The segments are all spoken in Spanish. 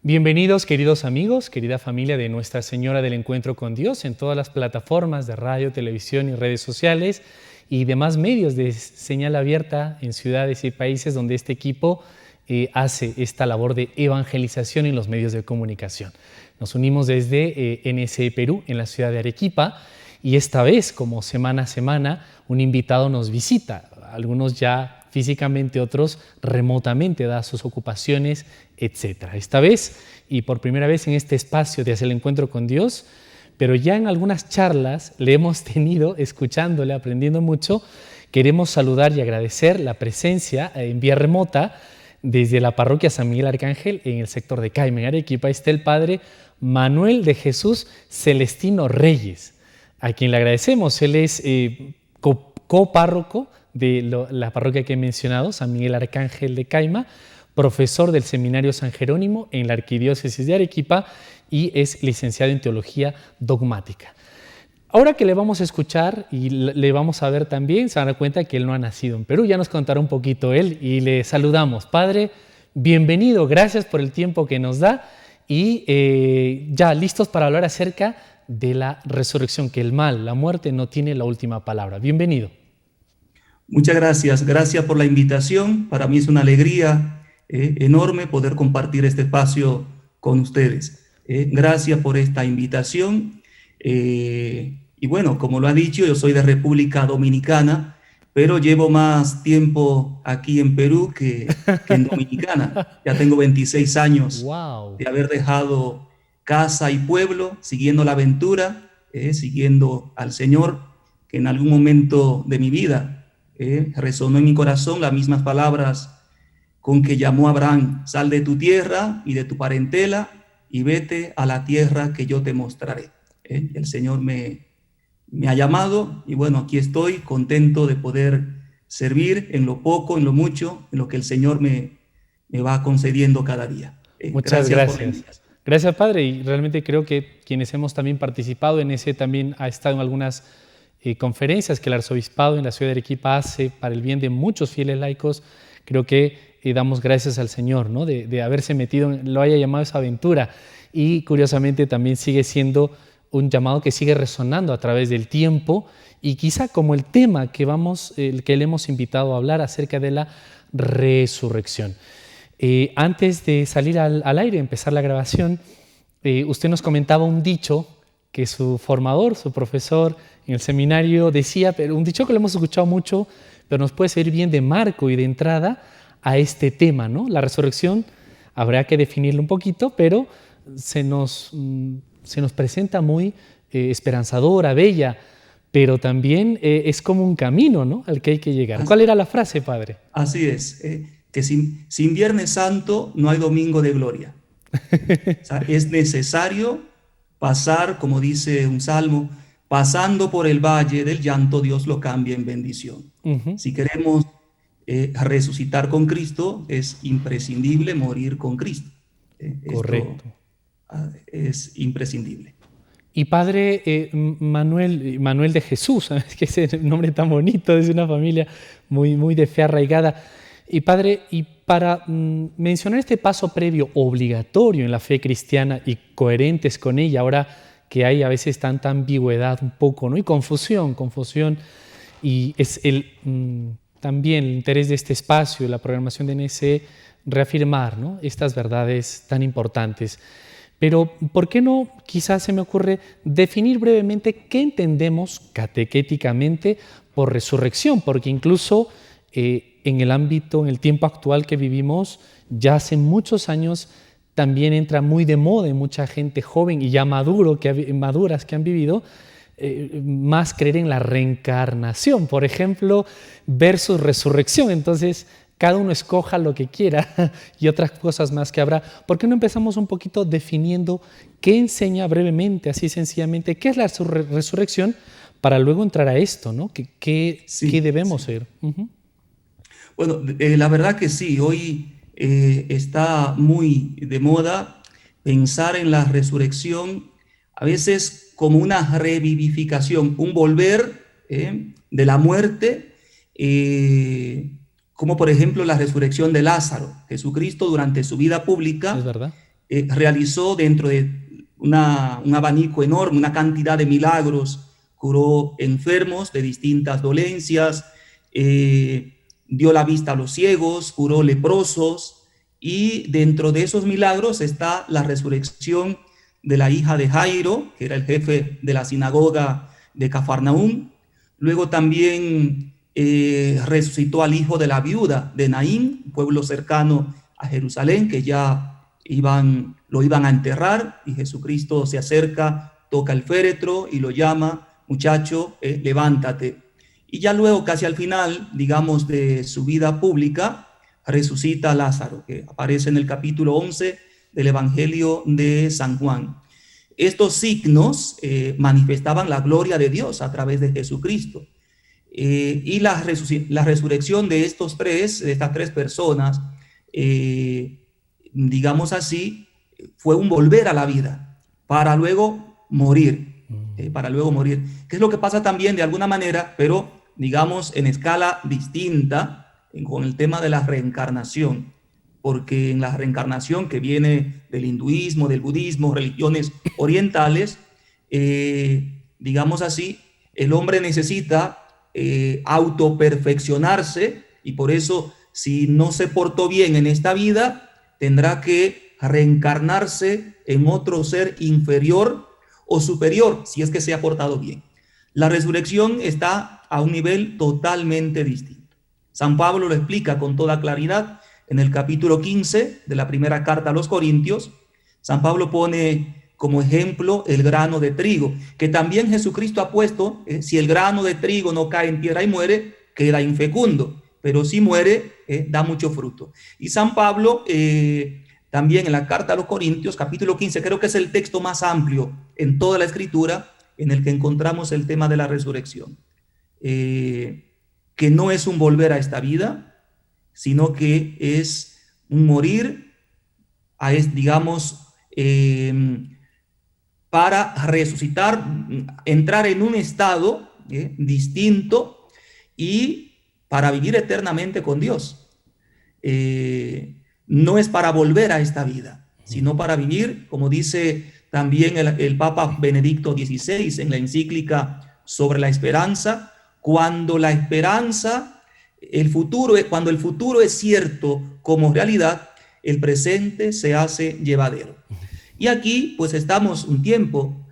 Bienvenidos, queridos amigos, querida familia de Nuestra Señora del Encuentro con Dios en todas las plataformas de radio, televisión y redes sociales y demás medios de señal abierta en ciudades y países donde este equipo hace esta labor de evangelización en los medios de comunicación. Nos unimos desde NSE Perú, en la ciudad de Arequipa, y esta vez, como semana a semana, un invitado nos visita, algunos ya físicamente, otros remotamente, dadas sus ocupaciones, etc. Esta vez, y por primera vez en este espacio de Hacia el Encuentro con Dios, pero ya en algunas charlas le hemos tenido, escuchándole, aprendiendo mucho, queremos saludar y agradecer la presencia en vía remota desde la parroquia San Miguel Arcángel en el sector de Caima, en Arequipa. Está el Padre Manuel de Jesús Celestino Reyes, a quien le agradecemos. Él es copárroco de la parroquia que he mencionado, San Miguel Arcángel de Caima, profesor del Seminario San Jerónimo en la Arquidiócesis de Arequipa y es licenciado en Teología Dogmática. Ahora que le vamos a escuchar y le vamos a ver también, se van a dar cuenta que él no ha nacido en Perú, ya nos contará un poquito él y le saludamos. Padre, bienvenido, gracias por el tiempo que nos da y ya listos para hablar acerca de la resurrección, que el mal, la muerte no tiene la última palabra. Bienvenido. Muchas gracias por la invitación. Para mí es una alegría enorme poder compartir este espacio con ustedes. Gracias por esta invitación. Y bueno, como lo ha dicho, yo soy de República Dominicana, pero llevo más tiempo aquí en Perú que en Dominicana. Ya tengo 26 años Wow. de haber dejado casa y pueblo, siguiendo la aventura, siguiendo al Señor, que en algún momento de mi vida resonó en mi corazón las mismas palabras con que llamó a Abraham: sal de tu tierra y de tu parentela y vete a la tierra que yo te mostraré. El Señor me ha llamado y bueno, aquí estoy contento de poder servir en lo poco, en lo mucho, en lo que el Señor me va concediendo cada día. Muchas gracias. Por Gracias, Padre, y realmente creo que quienes hemos también participado en ese también ha estado en algunas conferencias que el Arzobispado en la ciudad de Arequipa hace para el bien de muchos fieles laicos. Creo que damos gracias al Señor, ¿no? de haberse metido, lo haya llamado esa aventura, y curiosamente también sigue siendo un llamado que sigue resonando a través del tiempo, y quizá como el tema que le hemos invitado a hablar acerca de la resurrección. Antes de salir al aire, empezar la grabación, usted nos comentaba un dicho que su formador, su profesor en el seminario decía, pero un dicho que lo hemos escuchado mucho, pero nos puede servir bien de marco y de entrada a este tema, ¿no? La resurrección habrá que definirlo un poquito, pero se nos presenta muy esperanzadora, bella, pero también es como un camino, ¿no?, al que hay que llegar. ¿Cuál era la frase, Padre? Así es, que sin Viernes Santo no hay Domingo de Gloria. O sea, es necesario pasar, como dice un salmo, pasando por el valle del llanto, Dios lo cambia en bendición. Si queremos resucitar con Cristo, es imprescindible morir con Cristo. Correcto. Esto es imprescindible. Y Padre Manuel de Jesús, ¿sabes? Que ese nombre tan bonito, es una familia muy de fe arraigada. Y Padre, y para mencionar este paso previo obligatorio en la fe cristiana y coherentes con ella, ahora que hay a veces tanta ambigüedad un poco, ¿no?, y confusión, y es también el interés de este espacio, la programación de NSE, reafirmar, ¿no?, estas verdades tan importantes. Pero, ¿por qué no, quizás se me ocurre, definir brevemente qué entendemos catequéticamente por resurrección? Porque incluso en el ámbito, en el tiempo actual que vivimos, ya hace muchos años también entra muy de moda en mucha gente joven y ya maduras que han vivido, más creer en la reencarnación, por ejemplo, versus resurrección. Entonces, cada uno escoja lo que quiera y otras cosas más que habrá. ¿Por qué no empezamos un poquito definiendo qué enseña brevemente, así sencillamente, qué es la resurrección, para luego entrar a esto, ¿no? ¿Qué debemos ser? Bueno, la verdad que sí, hoy está muy de moda pensar en la resurrección, a veces como una revivificación, un volver de la muerte, como por ejemplo la resurrección de Lázaro. Jesucristo durante su vida pública Es verdad. realizó dentro de un abanico enorme, una cantidad de milagros, curó enfermos de distintas dolencias, dio la vista a los ciegos, curó leprosos, y dentro de esos milagros está la resurrección de la hija de Jairo, que era el jefe de la sinagoga de Cafarnaúm. Luego también resucitó al hijo de la viuda de Naín, un pueblo cercano a Jerusalén, que ya lo iban a enterrar, y Jesucristo se acerca, toca el féretro y lo llama: muchacho, levántate. Y ya luego, casi al final, digamos, de su vida pública, resucita a Lázaro, que aparece en el capítulo 11 del Evangelio de San Juan. Estos signos manifestaban la gloria de Dios a través de Jesucristo. Y la resurrección de estas tres personas, digamos así, fue un volver a la vida para luego morir, ¿Qué es lo que pasa también de alguna manera, pero digamos en escala distinta, con el tema de la reencarnación? Porque en la reencarnación, que viene del hinduismo, del budismo, religiones orientales, digamos así, el hombre necesita autoperfeccionarse, y por eso, si no se portó bien en esta vida, tendrá que reencarnarse en otro ser inferior o superior, si es que se ha portado bien. La resurrección está a un nivel totalmente distinto. San Pablo lo explica con toda claridad en el capítulo 15 de la primera carta a los Corintios. San Pablo pone como ejemplo el grano de trigo, que también Jesucristo ha puesto: si el grano de trigo no cae en tierra y muere, queda infecundo, pero si muere, da mucho fruto. Y San Pablo también en la carta a los Corintios, capítulo 15, creo que es el texto más amplio en toda la Escritura en el que encontramos el tema de la resurrección, que no es un volver a esta vida, sino que es un morir, digamos, para resucitar, entrar en un estado distinto, y para vivir eternamente con Dios. No es para volver a esta vida, sino para vivir, como dice también el Papa Benedicto XVI en la encíclica sobre la esperanza: cuando la esperanza, cuando el futuro es cierto como realidad, el presente se hace llevadero. Y aquí pues estamos un tiempo,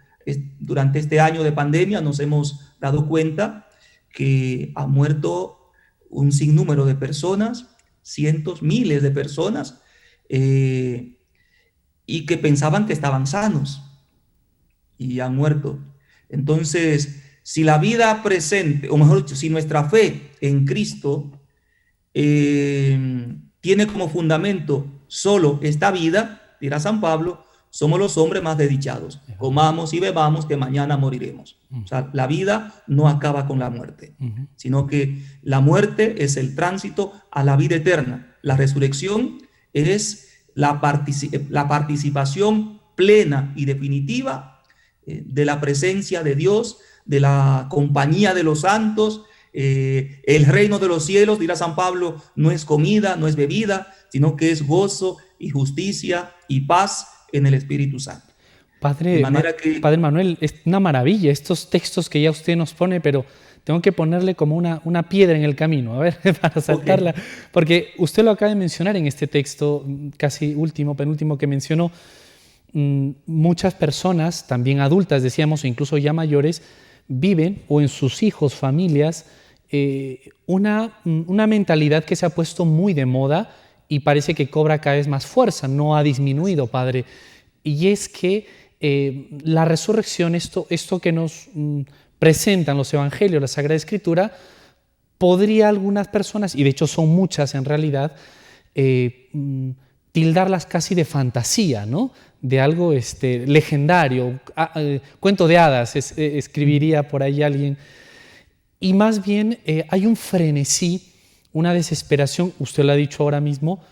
durante este año de pandemia nos hemos dado cuenta que ha muerto un sinnúmero de personas, cientos, miles de personas, y que pensaban que estaban sanos y han muerto. Entonces, si la vida presente, o mejor dicho, si nuestra fe en Cristo tiene como fundamento solo esta vida, dirá San Pablo, somos los hombres más desdichados. Comamos y bebamos, que mañana moriremos. O sea, la vida no acaba con la muerte, sino que la muerte es el tránsito a la vida eterna. La resurrección es la participación plena y definitiva de la presencia de Dios, de la compañía de los santos. El reino de los cielos, dirá San Pablo, no es comida, no es bebida, sino que es gozo y justicia y paz en el Espíritu Santo. Padre Manuel, es una maravilla estos textos que ya usted nos pone, pero tengo que ponerle como una piedra en el camino, a ver, para saltarla. Okay. Porque usted lo acaba de mencionar en este texto, casi penúltimo que mencionó. Muchas personas, también adultas, decíamos, o incluso ya mayores, viven, o en sus hijos, familias, una mentalidad que se ha puesto muy de moda y parece que cobra cada vez más fuerza, no ha disminuido, Padre. Y es que la resurrección, esto que nos presentan los evangelios, la Sagrada Escritura, podría algunas personas, y de hecho son muchas en realidad, tildarlas casi de fantasía, ¿no? De algo legendario, cuento de hadas, escribiría por ahí alguien. Y más bien hay un frenesí, una desesperación, usted lo ha dicho ahora mismo,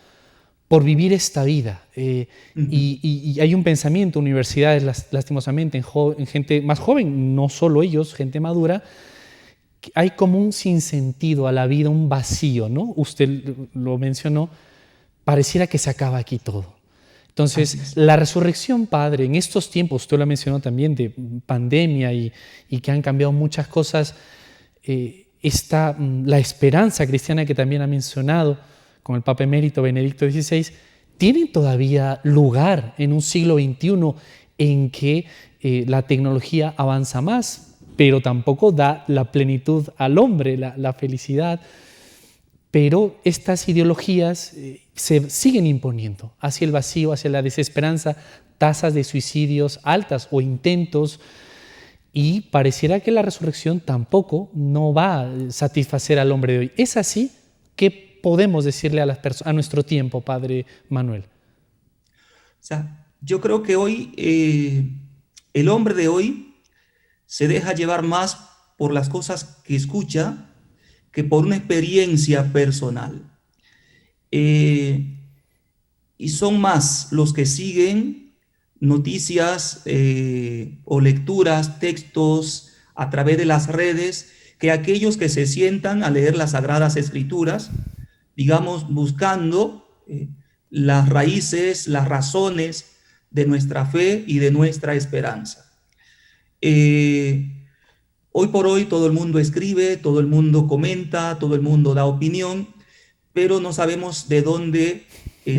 por vivir esta vida. Y hay un pensamiento, universidades lastimosamente, en gente más joven, no solo ellos, gente madura, hay como un sinsentido a la vida, un vacío, ¿no? Usted lo mencionó, pareciera que se acaba aquí todo. Entonces, la resurrección, Padre, en estos tiempos, usted lo ha mencionado también, de pandemia y que han cambiado muchas cosas, está la esperanza cristiana que también ha mencionado con el Papa Emérito Benedicto XVI, ¿tiene todavía lugar en un siglo XXI en que la tecnología avanza más, pero tampoco da la plenitud al hombre, la felicidad? Pero estas ideologías se siguen imponiendo hacia el vacío, hacia la desesperanza, tasas de suicidios altas o intentos, y pareciera que la resurrección tampoco no va a satisfacer al hombre de hoy. ¿Es así? ¿Qué podemos decirle a nuestro tiempo, Padre Manuel? O sea, yo creo que hoy el hombre de hoy se deja llevar más por las cosas que escucha que por una experiencia personal. Y son más los que siguen noticias o lecturas, textos a través de las redes, que aquellos que se sientan a leer las Sagradas Escrituras, digamos, buscando las raíces, las razones de nuestra fe y de nuestra esperanza. Hoy por hoy todo el mundo escribe, todo el mundo comenta, todo el mundo da opinión, pero no sabemos de dónde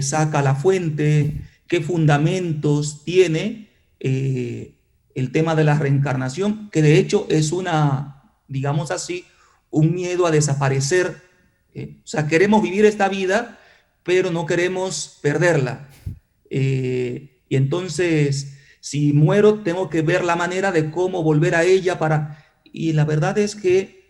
saca la fuente, qué fundamentos tiene el tema de la reencarnación, que de hecho es digamos así, un miedo a desaparecer. O sea, queremos vivir esta vida, pero no queremos perderla. Y entonces, si muero, tengo que ver la manera de cómo volver a ella Y la verdad es que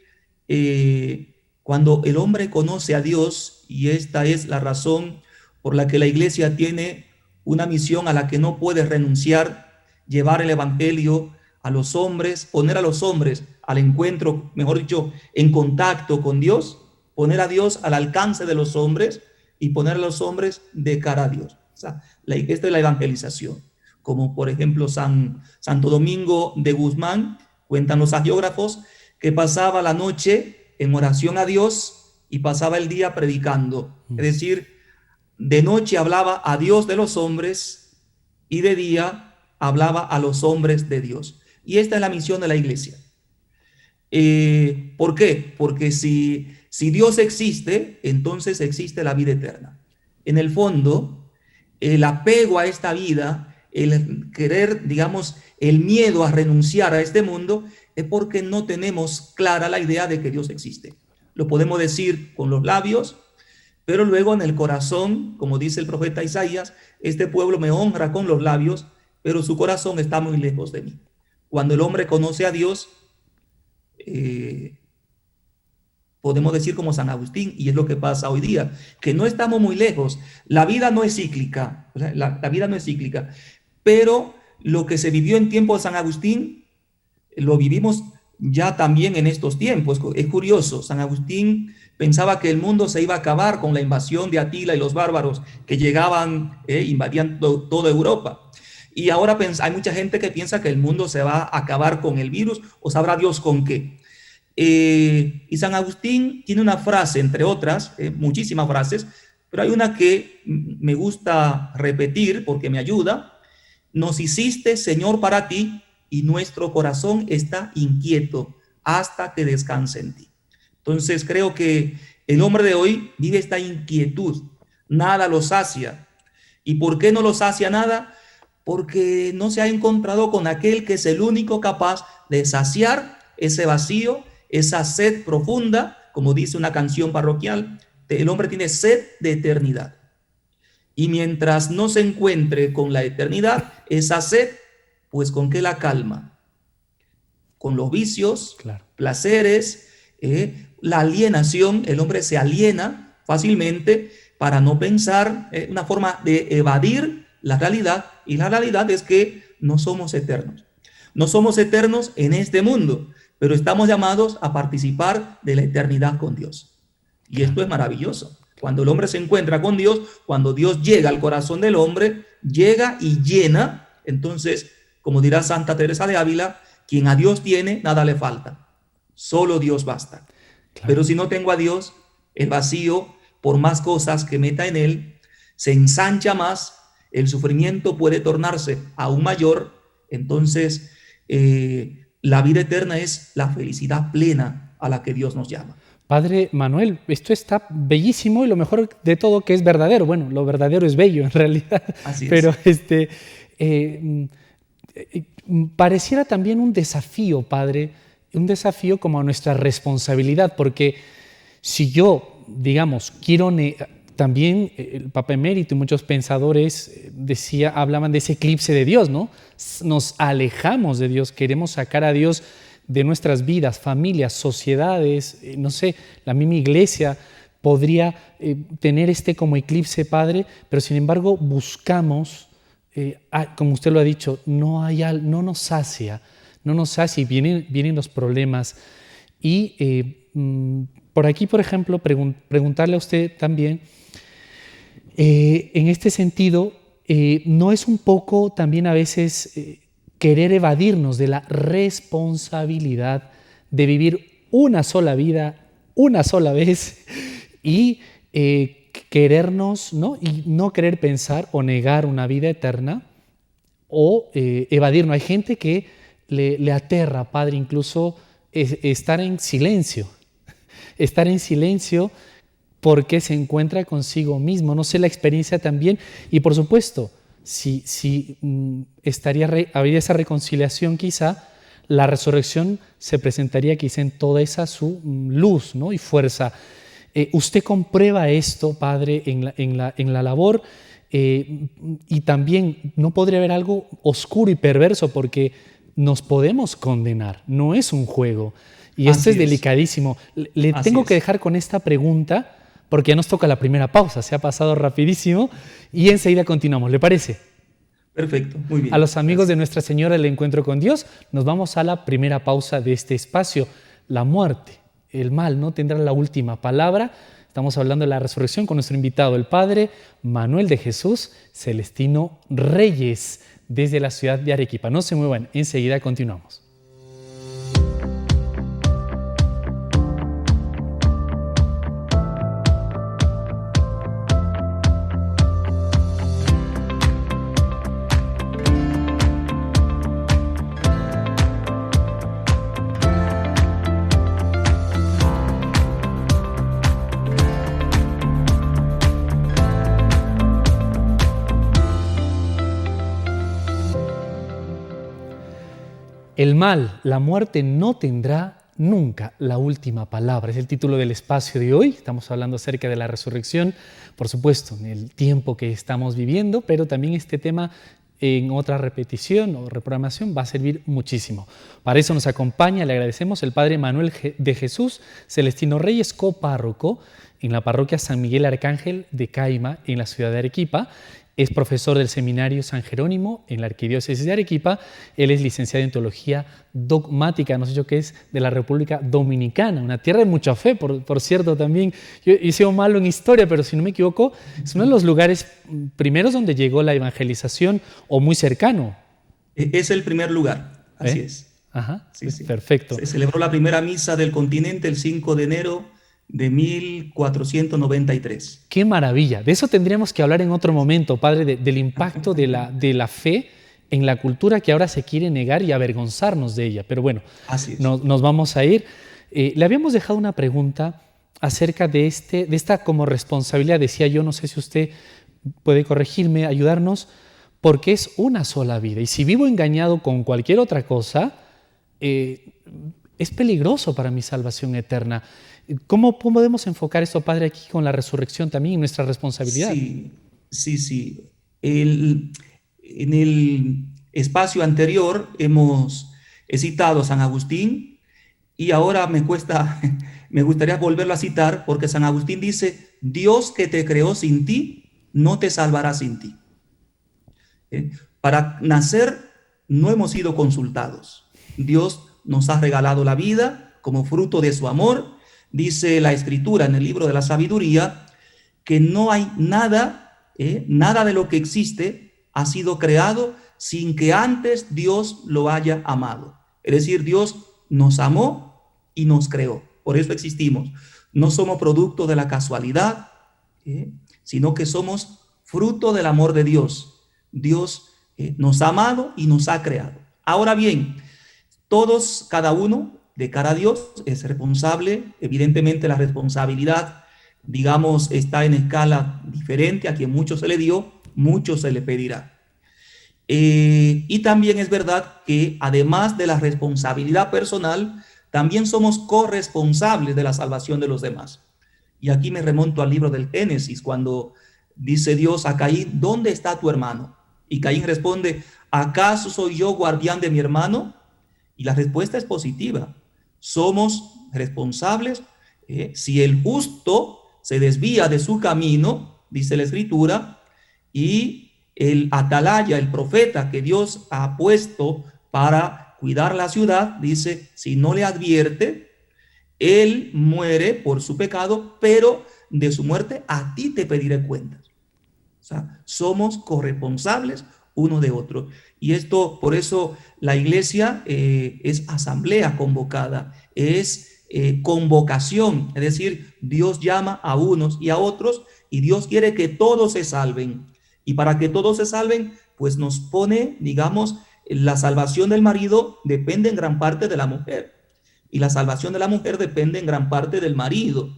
cuando el hombre conoce a Dios, y esta es la razón por la que la iglesia tiene una misión a la que no puede renunciar, llevar el evangelio a los hombres, poner a los hombres al encuentro, mejor dicho, en contacto con Dios, poner a Dios al alcance de los hombres y poner a los hombres de cara a Dios. O sea, esta es la evangelización. Como por ejemplo Santo Domingo de Guzmán, cuentan los hagiógrafos, que pasaba la noche en oración a Dios y pasaba el día predicando. Es decir, de noche hablaba a Dios de los hombres y de día hablaba a los hombres de Dios. Y esta es la misión de la iglesia. ¿Por qué? Porque si Dios existe, entonces existe la vida eterna. En el fondo, el apego a esta vida, el querer, digamos, el miedo a renunciar a este mundo, es porque no tenemos clara la idea de que Dios existe. Lo podemos decir con los labios, pero luego en el corazón, como dice el profeta Isaías, este pueblo me honra con los labios, pero su corazón está muy lejos de mí. Cuando el hombre conoce a Dios, podemos decir como San Agustín, y es lo que pasa hoy día, que no estamos muy lejos. La vida no es cíclica, o sea, la vida no es cíclica, pero lo que se vivió en tiempo de San Agustín, lo vivimos ya también en estos tiempos. Es curioso, San Agustín pensaba que el mundo se iba a acabar con la invasión de Atila y los bárbaros que llegaban, invadían toda Europa. Y ahora hay mucha gente que piensa que el mundo se va a acabar con el virus, o sabrá Dios con qué. Y San Agustín tiene una frase, entre otras, muchísimas frases, pero hay una que me gusta repetir porque me ayuda. Nos hiciste, Señor, para ti, y nuestro corazón está inquieto hasta que descanse en ti. Entonces creo que el hombre de hoy vive esta inquietud, nada lo sacia. ¿Y por qué no lo sacia nada? Porque no se ha encontrado con aquel que es el único capaz de saciar ese vacío, esa sed profunda, como dice una canción parroquial. El hombre tiene sed de eternidad. Y mientras no se encuentre con la eternidad, esa sed, pues ¿con qué la calma? Con los vicios, claro, placeres, la alienación. El hombre se aliena fácilmente para no pensar, una forma de evadir la realidad, y la realidad es que no somos eternos. No somos eternos en este mundo, pero estamos llamados a participar de la eternidad con Dios. Y esto es maravilloso. Cuando el hombre se encuentra con Dios, cuando Dios llega al corazón del hombre, llega y llena. Entonces, como dirá Santa Teresa de Ávila, quien a Dios tiene, nada le falta. Solo Dios basta. Claro. Pero si no tengo a Dios, el vacío, por más cosas que meta en él, se ensancha más. el sufrimiento puede tornarse aún mayor, entonces la vida eterna es la felicidad plena a la que Dios nos llama. Padre Manuel, esto está bellísimo y lo mejor de todo que es verdadero. Bueno, lo verdadero es bello en realidad. Así es. Pero pareciera también un desafío, Padre, un desafío como a nuestra responsabilidad, porque si yo, digamos, quiero... También el Papa Emérito y muchos pensadores hablaban de ese eclipse de Dios, ¿no? Nos alejamos de Dios, queremos sacar a Dios de nuestras vidas, familias, sociedades, no sé, la misma iglesia podría tener como eclipse, Padre, pero sin embargo buscamos, como usted lo ha dicho, no nos sacia y vienen los problemas. Y por aquí, por ejemplo, preguntarle a usted también, en este sentido, ¿no es un poco también a veces querer evadirnos de la responsabilidad de vivir una sola vida, una sola vez, y querernos, ¿no? Y no querer pensar o negar una vida eterna o evadirnos? Hay gente que le aterra, Padre, incluso estar en silencio porque se encuentra consigo mismo. No sé la experiencia también. Y por supuesto, si habría esa reconciliación, quizá la resurrección se presentaría quizá en toda esa su luz, ¿no? Y fuerza. Usted comprueba esto, Padre, en la labor, y también no podría haber algo oscuro y perverso, porque nos podemos condenar, no es un juego. Y esto es delicadísimo. Le tengo que dejar con esta pregunta, porque ya nos toca la primera pausa, se ha pasado rapidísimo, y enseguida continuamos, ¿le parece? Perfecto, muy bien. A los amigos de Nuestra Señora del Encuentro con Dios, nos vamos a la primera pausa de este espacio. La muerte, el mal, no tendrá la última palabra. Estamos hablando de la resurrección con nuestro invitado, el Padre Manuel de Jesús Celestino Reyes, desde la ciudad de Arequipa. No se muevan, enseguida continuamos. El mal, la muerte, no tendrá nunca la última palabra. Es el título del espacio de hoy. Estamos hablando acerca de la resurrección, por supuesto, en el tiempo que estamos viviendo, pero también este tema en otra repetición o reprogramación va a servir muchísimo. Para eso nos acompaña, le agradecemos, el Padre Manuel de Jesús Celestino Reyes, copárroco en la parroquia San Miguel Arcángel de Caima, en la ciudad de Arequipa. Es profesor del Seminario San Jerónimo en la Arquidiócesis de Arequipa. Él es licenciado en Teología Dogmática, no sé yo qué es, de la República Dominicana, una tierra de mucha fe, por cierto, también. Yo he sido malo en historia, pero si no me equivoco, es uno de los lugares primeros donde llegó la evangelización, o muy cercano. Es el primer lugar, así es. Ajá, sí, sí. Perfecto. Se celebró la primera misa del continente el 5 de enero de 1493. ¡Qué maravilla! De eso tendríamos que hablar en otro momento, Padre, del impacto de la fe en la cultura que ahora se quiere negar y avergonzarnos de ella. Pero bueno, así es. Nos vamos a ir. Le habíamos dejado una pregunta acerca de esta como responsabilidad. Decía yo, no sé si usted puede corregirme, ayudarnos, porque es una sola vida. Y si vivo engañado con cualquier otra cosa, es peligroso para mi salvación eterna. ¿Cómo podemos enfocar esto, Padre, aquí con la resurrección también y nuestra responsabilidad? Sí. En el espacio anterior he citado a San Agustín, y ahora me gustaría volverlo a citar, porque San Agustín dice: Dios que te creó sin ti, no te salvará sin ti. Para nacer no hemos sido consultados. Dios nos ha regalado la vida como fruto de su amor. Dice la Escritura en el libro de la Sabiduría que no hay nada de lo que existe ha sido creado sin que antes Dios lo haya amado. Es decir, Dios nos amó y nos creó. Por eso existimos. No somos producto de la casualidad, sino que somos fruto del amor de Dios. Dios nos ha amado y nos ha creado. Ahora bien, todos, cada uno de cara a Dios es responsable. Evidentemente la responsabilidad, digamos, está en escala diferente. A quien mucho se le dio, mucho se le pedirá. Y también es verdad que además de la responsabilidad personal, también somos corresponsables de la salvación de los demás. Y aquí me remonto al libro del Génesis, cuando dice Dios a Caín: ¿dónde está tu hermano? Y Caín responde: ¿acaso soy yo guardián de mi hermano? Y la respuesta es positiva. Somos responsables. Si el justo se desvía de su camino, dice la Escritura, y el atalaya, el profeta que Dios ha puesto para cuidar la ciudad, dice, si no le advierte, él muere por su pecado, pero de su muerte a ti te pediré cuentas. O sea, somos corresponsables uno de otro. Y esto, por eso la iglesia es asamblea convocada, es convocación, es decir, Dios llama a unos y a otros y Dios quiere que todos se salven. Y para que todos se salven, pues nos pone, digamos, la salvación del marido depende en gran parte de la mujer. Y la salvación de la mujer depende en gran parte del marido.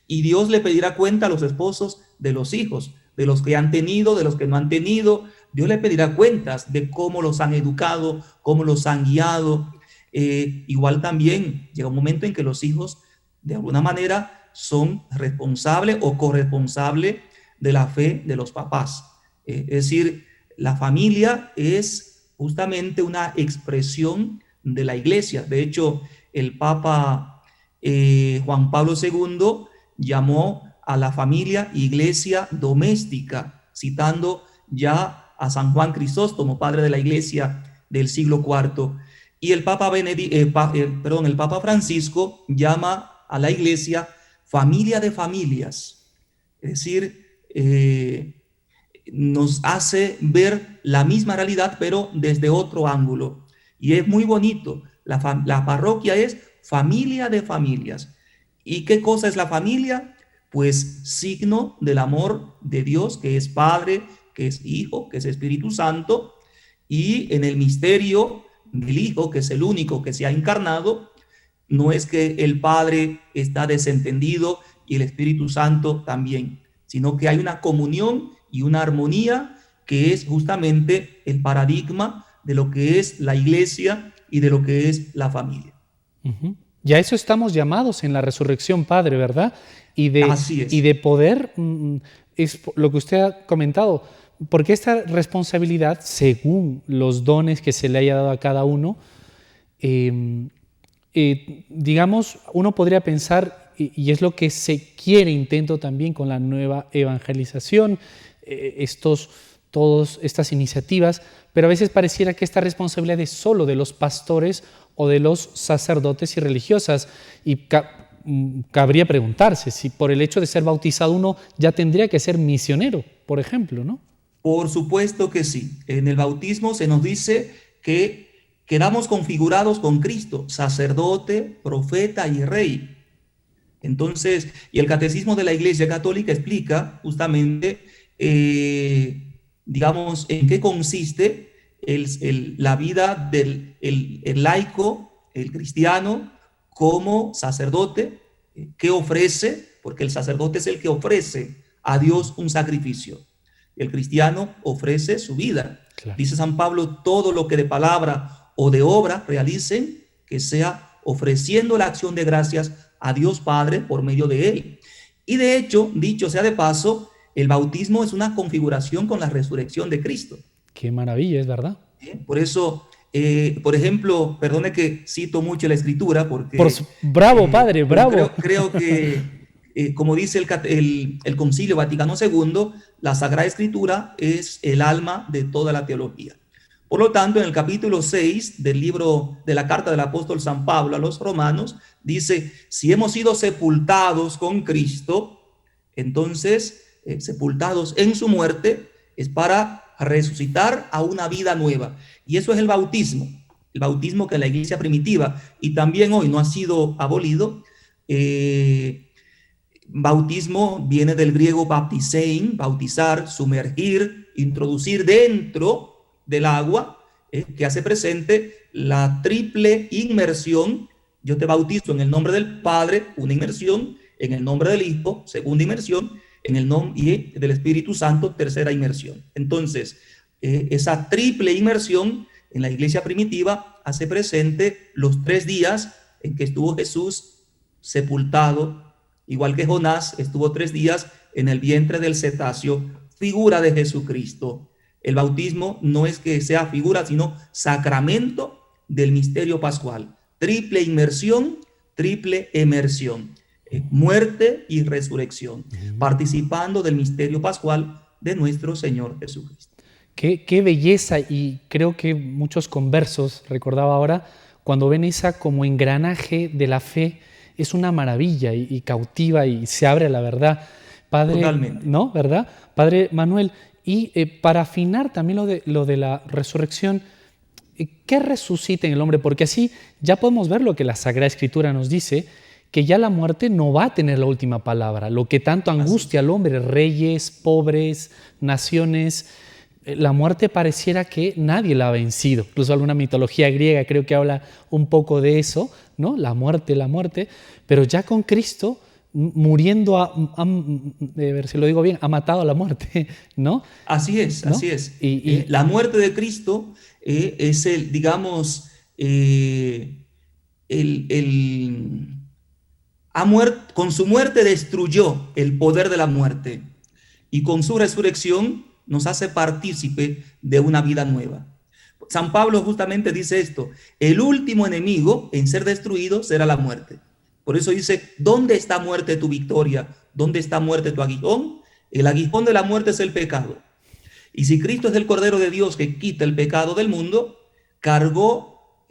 Y Dios le pedirá cuenta a los esposos de los hijos, de los que han tenido, de los que no han tenido. Dios le pedirá cuentas de cómo los han educado, cómo los han guiado. Igual también llega un momento en que los hijos, de alguna manera, son responsables o corresponsables de la fe de los papás. Es decir, la familia es justamente una expresión de la iglesia. De hecho, el Papa Juan Pablo II llamó a la familia iglesia doméstica, citando ya a San Juan Crisóstomo, padre de la iglesia del siglo IV. Y el Papa Francisco llama a la iglesia familia de familias. Es decir, nos hace ver la misma realidad, pero desde otro ángulo. Y es muy bonito. La parroquia es familia de familias. ¿Y qué cosa es la familia? Pues signo del amor de Dios, que es Padre, que es Hijo, que es Espíritu Santo, y en el misterio del Hijo, que es el único que se ha encarnado, no es que el Padre está desentendido y el Espíritu Santo también, sino que hay una comunión y una armonía que es justamente el paradigma de lo que es la iglesia y de lo que es la familia. Uh-huh. Y a eso estamos llamados en la resurrección, Padre, ¿verdad? Así es. Y de poder, es lo que usted ha comentado, porque esta responsabilidad, según los dones que se le haya dado a cada uno, digamos, uno podría pensar, y es lo que se quiere, intento también con la nueva evangelización, todas estas iniciativas, pero a veces pareciera que esta responsabilidad es solo de los pastores o de los sacerdotes y religiosas, y cabría preguntarse si por el hecho de ser bautizado uno ya tendría que ser misionero, por ejemplo, ¿no? Por supuesto que sí. En el bautismo se nos dice que quedamos configurados con Cristo, sacerdote, profeta y rey. Entonces, y el catecismo de la Iglesia Católica explica justamente, digamos, en qué consiste la vida del laico, el cristiano, como sacerdote, qué ofrece, porque el sacerdote es el que ofrece a Dios un sacrificio. El cristiano ofrece su vida. Claro. Dice San Pablo, todo lo que de palabra o de obra realicen, que sea ofreciendo la acción de gracias a Dios Padre por medio de él. Y de hecho, dicho sea de paso, el bautismo es una configuración con la resurrección de Cristo. Qué maravilla, es verdad. Por eso, por ejemplo, perdone que cito mucho la Escritura, porque... bravo, Padre, bravo. Creo que, como dice el Concilio Vaticano II, la Sagrada Escritura es el alma de toda la teología. Por lo tanto, en el capítulo 6 del libro de la carta del apóstol San Pablo a los romanos, dice, si hemos sido sepultados con Cristo, entonces, sepultados en su muerte, es para resucitar a una vida nueva. Y eso es el bautismo que la iglesia primitiva y también hoy no ha sido abolido, Bautismo viene del griego baptisein, bautizar, sumergir, introducir dentro del agua, que hace presente la triple inmersión. Yo te bautizo en el nombre del Padre, una inmersión; en el nombre del Hijo, segunda inmersión; en el nombre del Espíritu Santo, tercera inmersión. Entonces, esa triple inmersión en la iglesia primitiva hace presente los 3 días en que estuvo Jesús sepultado, igual que Jonás estuvo 3 días en el vientre del cetáceo, figura de Jesucristo. El bautismo no es que sea figura, sino sacramento del misterio pascual. Triple inmersión, triple emersión. Muerte y resurrección, participando del misterio pascual de nuestro Señor Jesucristo. Qué belleza, y creo que muchos conversos, recordaba ahora, cuando ven esa como engranaje de la fe, es una maravilla y cautiva y se abre a la verdad. Padre, totalmente. ¿no? ¿Verdad? Padre Manuel, y para afinar también lo de la resurrección, ¿qué resucita en el hombre? Porque así ya podemos ver lo que la Sagrada Escritura nos dice, que ya la muerte no va a tener la última palabra. Lo que tanto angustia al hombre, reyes, pobres, naciones, la muerte pareciera que nadie la ha vencido. Incluso alguna mitología griega creo que habla un poco de eso, ¿no? La muerte, pero ya con Cristo muriendo, a ver si lo digo bien, ha matado a la muerte, ¿no? Así es, ¿no? así es. La muerte de Cristo es el, digamos, con su muerte destruyó el poder de la muerte, y con su resurrección nos hace partícipe de una vida nueva. San Pablo justamente dice esto: el último enemigo en ser destruido será la muerte. Por eso dice: ¿dónde está, muerte, tu victoria? ¿Dónde está, muerte, tu aguijón? El aguijón de la muerte es el pecado. Y si Cristo es el Cordero de Dios que quita el pecado del mundo, cargó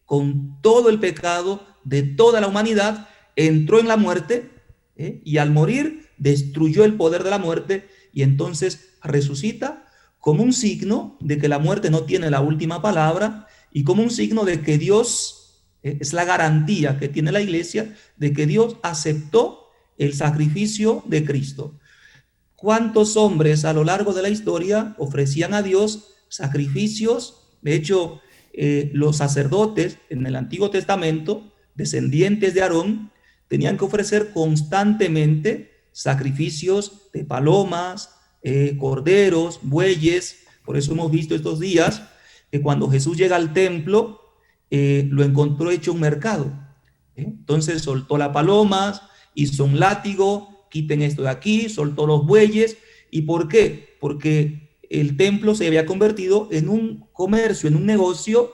con todo el pecado de toda la humanidad, entró en la muerte, y al morir destruyó el poder de la muerte, y entonces resucita como un signo de que la muerte no tiene la última palabra, y como un signo de que Dios, es la garantía que tiene la iglesia de que Dios aceptó el sacrificio de Cristo. ¿Cuántos hombres a lo largo de la historia ofrecían a Dios sacrificios? De hecho, los sacerdotes en el Antiguo Testamento, descendientes de Aarón, tenían que ofrecer constantemente sacrificios de palomas, corderos, bueyes. Por eso hemos visto estos días que cuando Jesús llega al templo, lo encontró hecho un mercado. Entonces soltó las palomas, hizo un látigo: quiten esto de aquí, soltó los bueyes. ¿Y por qué? Porque el templo se había convertido en un comercio, en un negocio,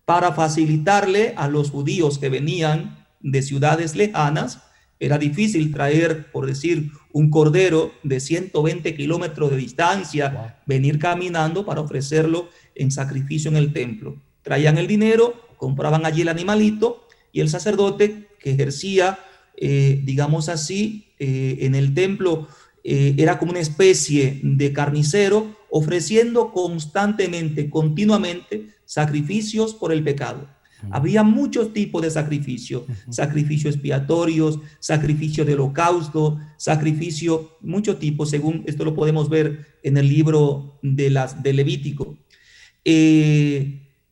para facilitarle a los judíos que venían de ciudades lejanas. Era difícil traer, por decir, un cordero de 120 kilómetros de distancia, venir caminando para ofrecerlo en sacrificio en el templo. Traían el dinero, compraban allí el animalito, y el sacerdote que ejercía, digamos así, en el templo, era como una especie de carnicero, ofreciendo constantemente, continuamente, sacrificios por el pecado. Había muchos tipos de sacrificios: sacrificios expiatorios, sacrificio de holocausto, sacrificio, muchos tipos, según esto lo podemos ver en el libro de Levítico.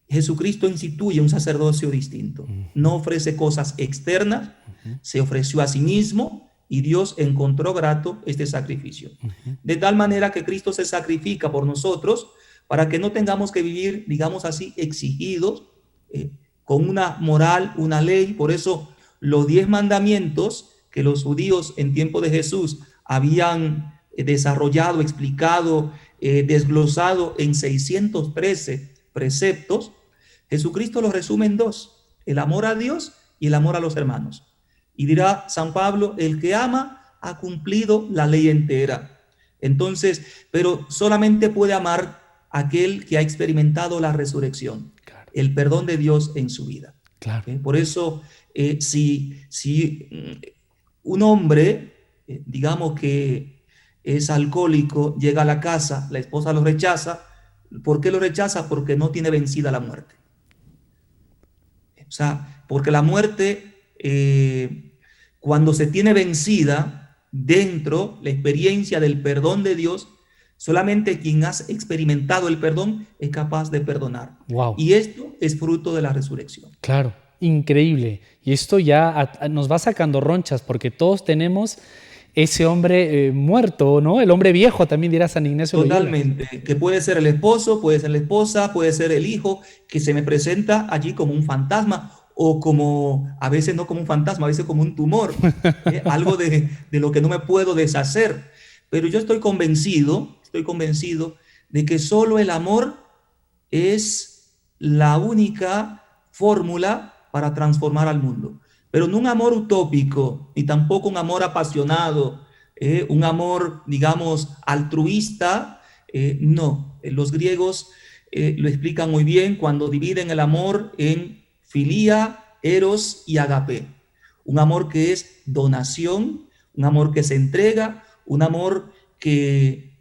Jesucristo instituye un sacerdocio distinto. No ofrece cosas externas, se ofreció a sí mismo, y Dios encontró grato este sacrificio. De tal manera que Cristo se sacrifica por nosotros para que no tengamos que vivir, digamos así, exigidos, con una moral, una ley. Por eso los 10 mandamientos que los judíos en tiempo de Jesús habían desarrollado, explicado, desglosado en 613 preceptos, Jesucristo los resume en 2: el amor a Dios y el amor a los hermanos. Y dirá San Pablo: el que ama ha cumplido la ley entera. Entonces, pero solamente puede amar aquel que ha experimentado la resurrección, claro, el perdón de Dios en su vida. Claro. Por eso, si un hombre, digamos que es alcohólico, llega a la casa, la esposa lo rechaza. ¿Por qué lo rechaza? Porque no tiene vencida la muerte. O sea, porque la muerte, cuando se tiene vencida, dentro la experiencia del perdón de Dios. Solamente quien ha experimentado el perdón es capaz de perdonar. Wow. Y esto es fruto de la resurrección. Claro, increíble. Y esto ya nos va sacando ronchas, porque todos tenemos ese hombre muerto, ¿no? El hombre viejo, también dirá San Ignacio Loyola. Totalmente, que puede ser el esposo, puede ser la esposa, puede ser el hijo, que se me presenta allí como un fantasma, o como, a veces no como un fantasma, a veces como un tumor, algo de lo que no me puedo deshacer. Pero yo estoy convencido de que solo el amor es la única fórmula para transformar al mundo. Pero no un amor utópico, ni tampoco un amor apasionado, un amor, digamos, altruista. No, los griegos lo explican muy bien cuando dividen el amor en filía, eros y agape. Un amor que es donación, un amor que se entrega, un amor que,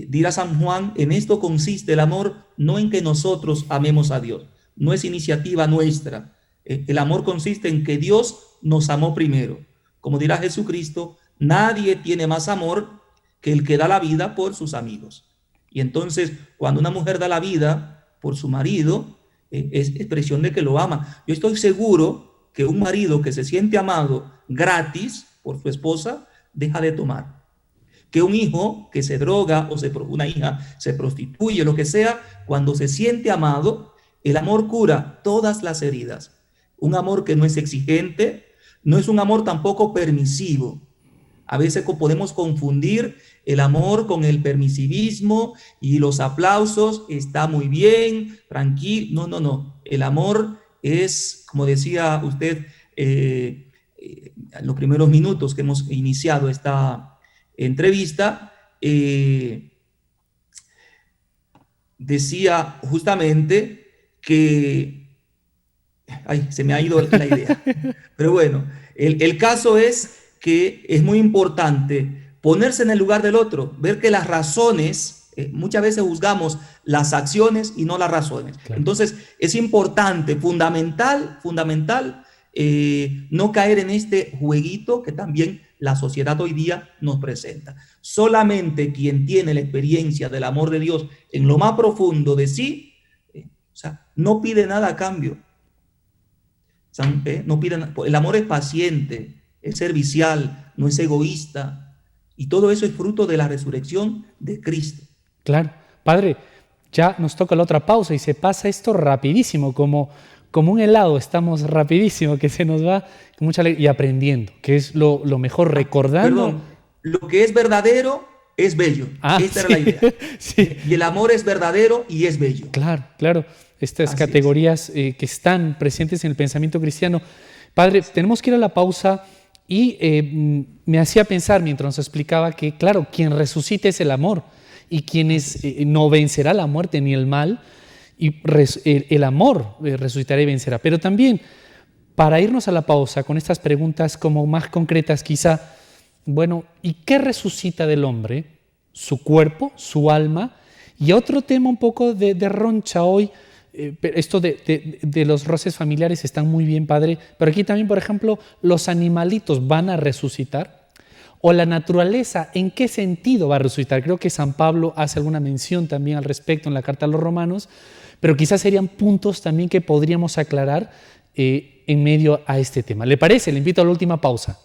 dirá San Juan, en esto consiste el amor, no en que nosotros amemos a Dios, no es iniciativa nuestra. El amor consiste en que Dios nos amó primero. Como dirá Jesucristo, nadie tiene más amor que el que da la vida por sus amigos. Y entonces, cuando una mujer da la vida por su marido, es expresión de que lo ama. Yo estoy seguro que un marido que se siente amado gratis por su esposa, deja de tomar. Que un hijo que se droga una hija se prostituye, lo que sea, cuando se siente amado, el amor cura todas las heridas. Un amor que no es exigente, no es un amor tampoco permisivo. A veces podemos confundir el amor con el permisivismo y los aplausos, está muy bien, tranquilo. No. El amor es, como decía usted en los primeros minutos que hemos iniciado esta entrevista, decía justamente que... Ay, se me ha ido la idea. Pero bueno, el caso es que es muy importante ponerse en el lugar del otro, ver que las razones, muchas veces juzgamos las acciones y no las razones. Claro. Entonces, es importante, fundamental, no caer en este jueguito que también la sociedad hoy día nos presenta. Solamente quien tiene la experiencia del amor de Dios en lo más profundo de sí, no pide nada a cambio. No piden, el amor es paciente, es servicial, no es egoísta, y todo eso es fruto de la resurrección de Cristo. Claro, Padre, ya nos toca la otra pausa y se pasa esto rapidísimo, como un helado, estamos rapidísimo, que se nos va con mucha alegría y aprendiendo, que es lo mejor, recordando. Perdón, lo que es verdadero es bello. Esta era la idea. Sí. Y el amor es verdadero y es bello. Claro. Estas categorías que están presentes en el pensamiento cristiano. Padre, tenemos que ir a la pausa y me hacía pensar mientras nos explicaba que, claro, quien resucita es el amor y quien no vencerá la muerte ni el mal, y el amor resucitará y vencerá. Pero también, para irnos a la pausa con estas preguntas como más concretas quizá, bueno, ¿y qué resucita del hombre? Su cuerpo, su alma, y otro tema un poco de roncha hoy. Esto de los roces familiares están muy bien, Padre, pero aquí también, por ejemplo, los animalitos van a resucitar, o la naturaleza, ¿en qué sentido va a resucitar? Creo que San Pablo hace alguna mención también al respecto en la carta a los Romanos, pero quizás serían puntos también que podríamos aclarar en medio a este tema. ¿Le parece? Le invito a la última pausa.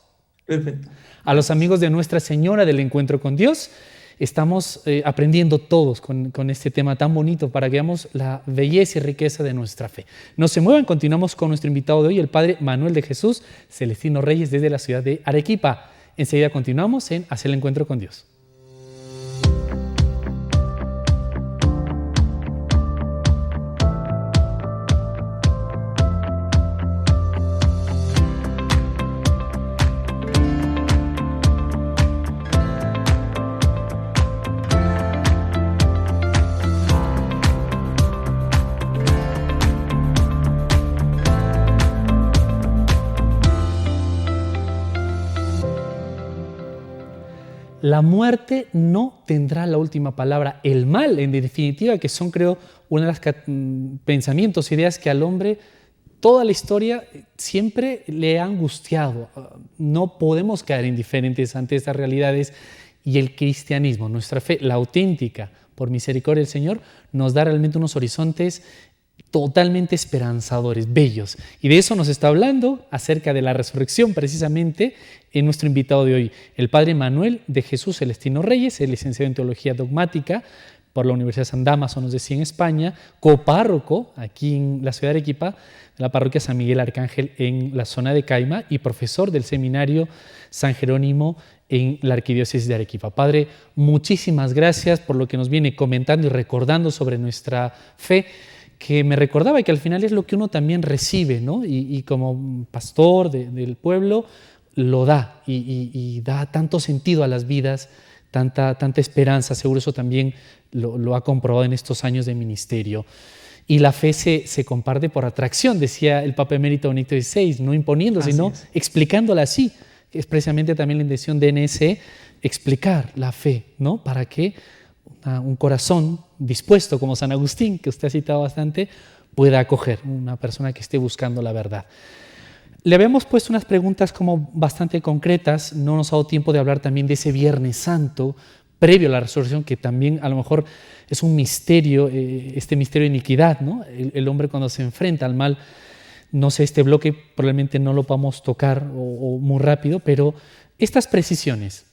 Perfecto. A los amigos de Nuestra Señora del Encuentro con Dios, estamos aprendiendo todos con este tema tan bonito para que veamos la belleza y riqueza de nuestra fe. No se muevan, continuamos con nuestro invitado de hoy, el Padre Manuel de Jesús Celestino Reyes, desde la ciudad de Arequipa. Enseguida continuamos en Hacia el Encuentro con Dios. La muerte no tendrá la última palabra. El mal, en definitiva, que son, creo, uno de los pensamientos, ideas que al hombre toda la historia siempre le ha angustiado. No podemos quedar indiferentes ante estas realidades, y el cristianismo, nuestra fe, la auténtica, por misericordia del Señor, nos da realmente unos horizontes totalmente esperanzadores, bellos. Y de eso nos está hablando, acerca de la resurrección, precisamente, en nuestro invitado de hoy, el padre Manuel de Jesús Celestino Reyes, es licenciado en Teología Dogmática por la Universidad de San Damaso, nos decía, en España, copárroco aquí en la ciudad de Arequipa, de la parroquia San Miguel Arcángel en la zona de Caima, y profesor del seminario San Jerónimo en la arquidiócesis de Arequipa. Padre, muchísimas gracias por lo que nos viene comentando y recordando sobre nuestra fe, que me recordaba que al final es lo que uno también recibe, ¿no? Y como pastor del pueblo lo da, y da tanto sentido a las vidas, tanta esperanza. Seguro eso también lo ha comprobado en estos años de ministerio. Y la fe se comparte por atracción, decía el Papa Emérito Benedicto XVI, no imponiendo, sino explicándola así. Es precisamente también la intención de NSE, explicar la fe, ¿no? Para que un corazón dispuesto, como San Agustín, que usted ha citado bastante, pueda acoger una persona que esté buscando la verdad. Le habíamos puesto unas preguntas como bastante concretas, no nos ha dado tiempo de hablar también de ese Viernes Santo, previo a la resurrección, que también a lo mejor es un misterio, este misterio de iniquidad, ¿no? El hombre cuando se enfrenta al mal. No sé, este bloque probablemente no lo podamos tocar o muy rápido, pero estas precisiones,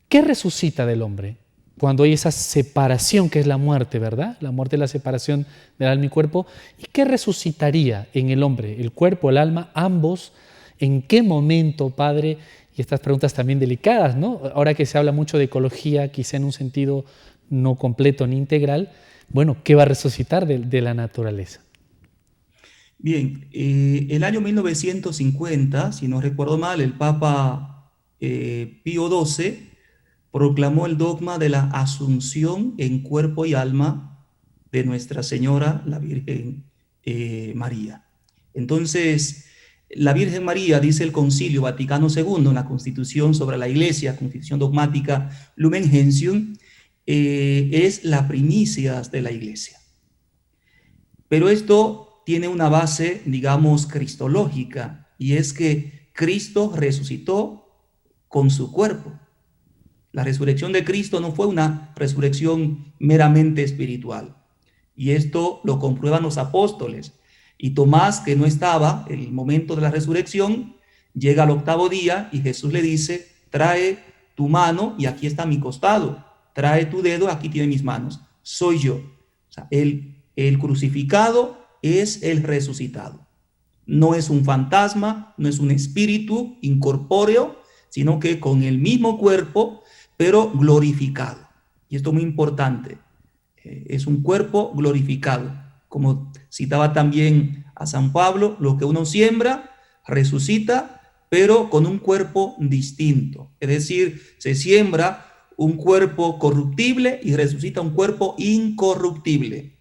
¿qué resucita del hombre cuando hay esa separación que es la muerte, ¿verdad? La muerte es la separación del alma y cuerpo. ¿Y qué resucitaría en el hombre, el cuerpo, el alma, ambos? ¿En qué momento, Padre? Y estas preguntas también delicadas, ¿no? Ahora que se habla mucho de ecología, quizá en un sentido no completo ni integral, bueno, ¿qué va a resucitar de la naturaleza? Bien, el año 1950, si no recuerdo mal, el Papa Pío XII proclamó el dogma de la asunción en cuerpo y alma de Nuestra Señora, la Virgen María. Entonces, la Virgen María, dice el Concilio Vaticano II, en la Constitución sobre la Iglesia, Constitución Dogmática Lumen Gentium, es la primicia de la Iglesia. Pero esto tiene una base, digamos, cristológica, y es que Cristo resucitó con su cuerpo. La resurrección de Cristo no fue una resurrección meramente espiritual, y esto lo comprueban los apóstoles. Y Tomás, que no estaba en el momento de la resurrección, llega al octavo día y Jesús le dice: trae tu mano y aquí está mi costado, trae tu dedo, aquí tiene mis manos, soy yo. O sea, el crucificado es el resucitado. No es un fantasma, no es un espíritu incorpóreo, sino que con el mismo cuerpo, pero glorificado. Y esto es muy importante. Es un cuerpo glorificado. Como citaba también a San Pablo, lo que uno siembra, resucita, pero con un cuerpo distinto. Es decir, se siembra un cuerpo corruptible y resucita un cuerpo incorruptible.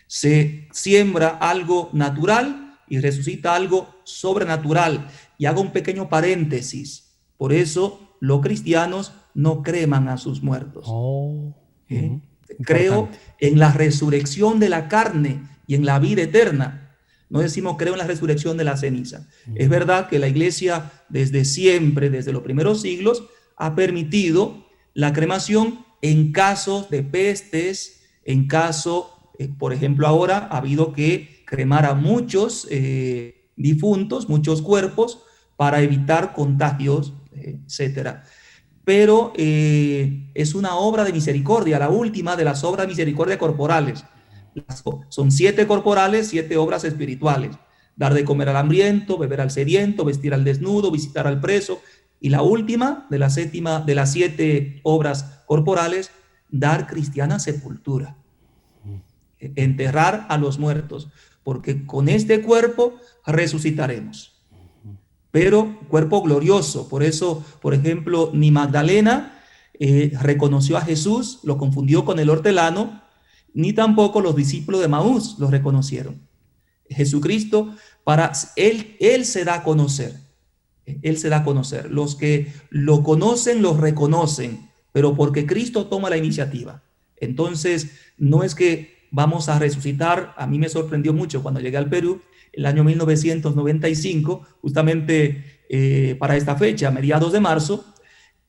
Se siembra algo natural y resucita algo sobrenatural. Y hago un pequeño paréntesis. Por eso los cristianos no creman a sus muertos. Creo en la resurrección de la carne y en la vida eterna. No decimos creo en la resurrección de la ceniza. Es verdad que la Iglesia desde siempre, desde los primeros siglos, ha permitido la cremación en casos de pestes, en caso, por ejemplo, ahora ha habido que cremar a muchos difuntos, muchos cuerpos, para evitar contagios, etcétera. Pero es una obra de misericordia, la última de las obras de misericordia corporales. Son 7 corporales, 7 obras espirituales: dar de comer al hambriento, beber al sediento, vestir al desnudo, visitar al preso. Y la última de las 7 obras corporales, dar cristiana sepultura, enterrar a los muertos, porque con este cuerpo resucitaremos. Pero cuerpo glorioso. Por eso, por ejemplo, ni Magdalena reconoció a Jesús, lo confundió con el hortelano, ni tampoco los discípulos de Maús lo reconocieron. Jesucristo, para él se da a conocer. Él se da a conocer. Los que lo conocen, lo reconocen, pero porque Cristo toma la iniciativa. Entonces, no es que vamos a resucitar. A mí me sorprendió mucho cuando llegué al Perú, el año 1995, justamente para esta fecha, mediados de marzo,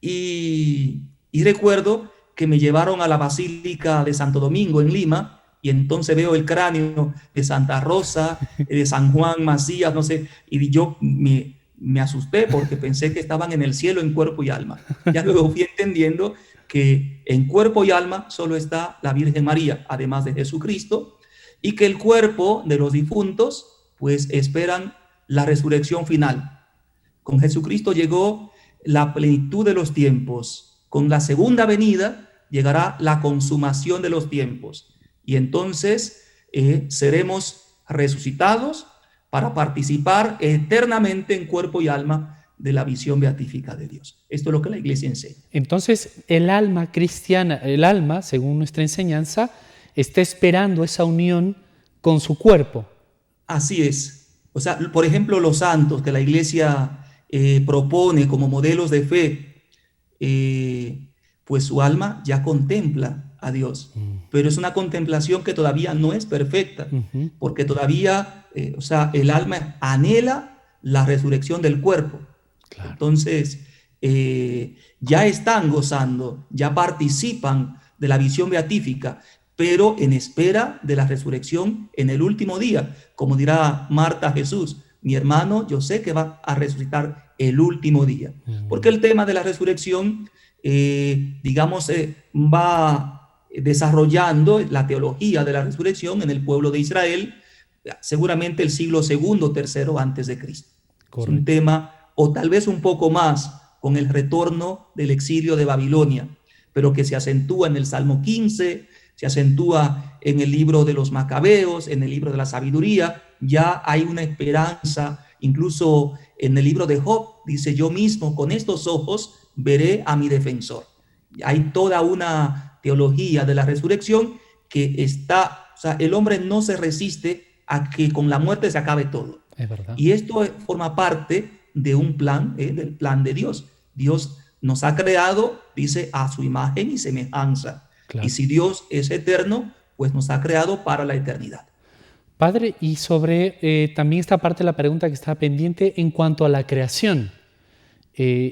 y recuerdo que me llevaron a la Basílica de Santo Domingo en Lima, y entonces veo el cráneo de Santa Rosa, de San Juan Macías, no sé, y yo me asusté porque pensé que estaban en el cielo en cuerpo y alma. Ya luego fui entendiendo que en cuerpo y alma solo está la Virgen María, además de Jesucristo, y que el cuerpo de los difuntos pues esperan la resurrección final. Con Jesucristo llegó la plenitud de los tiempos. Con la segunda venida llegará la consumación de los tiempos. Y entonces seremos resucitados para participar eternamente en cuerpo y alma de la visión beatífica de Dios. Esto es lo que la Iglesia enseña. Entonces, el alma cristiana, el alma, según nuestra enseñanza, está esperando esa unión con su cuerpo. Así es. O sea, por ejemplo, los santos que la Iglesia propone como modelos de fe, pues su alma ya contempla a Dios, pero es una contemplación que todavía no es perfecta, porque todavía, o sea, el alma anhela la resurrección del cuerpo. Claro. Entonces, ya están gozando, ya participan de la visión beatífica, pero en espera de la resurrección en el último día, como dirá Marta a Jesús: mi hermano, yo sé que va a resucitar el último día. Porque el tema de la resurrección, digamos, va desarrollando la teología de la resurrección en el pueblo de Israel, seguramente el siglo segundo, tercero antes de Cristo. Correcto. Es un tema, o tal vez un poco más, con el retorno del exilio de Babilonia, pero que se acentúa en el Salmo 15, se acentúa en el libro de los Macabeos, en el libro de la sabiduría. Ya hay una esperanza, incluso en el libro de Job, dice: yo mismo con estos ojos veré a mi defensor. Hay toda una teología de la resurrección que está, o sea, el hombre no se resiste a que con la muerte se acabe todo. Es verdad. Y esto forma parte de un plan, del plan de Dios. Dios nos ha creado, dice, a su imagen y semejanza. Claro. Y si Dios es eterno, pues nos ha creado para la eternidad. Padre, y sobre también esta parte de la pregunta que está pendiente en cuanto a la creación.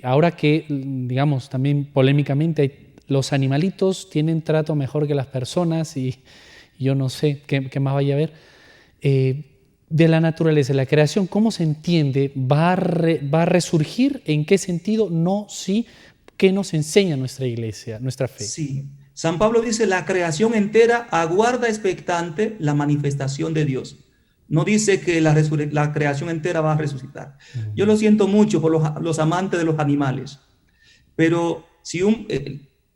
Ahora que, digamos, también polémicamente, los animalitos tienen trato mejor que las personas y yo no sé qué más vaya a haber. De la naturaleza, la creación, ¿cómo se entiende? ¿Va a resurgir? ¿En qué sentido? No, sí. ¿Qué nos enseña nuestra iglesia, nuestra fe? Sí. San Pablo dice: la creación entera aguarda expectante la manifestación de Dios. No dice que la creación entera va a resucitar. Yo lo siento mucho por los amantes de los animales, pero si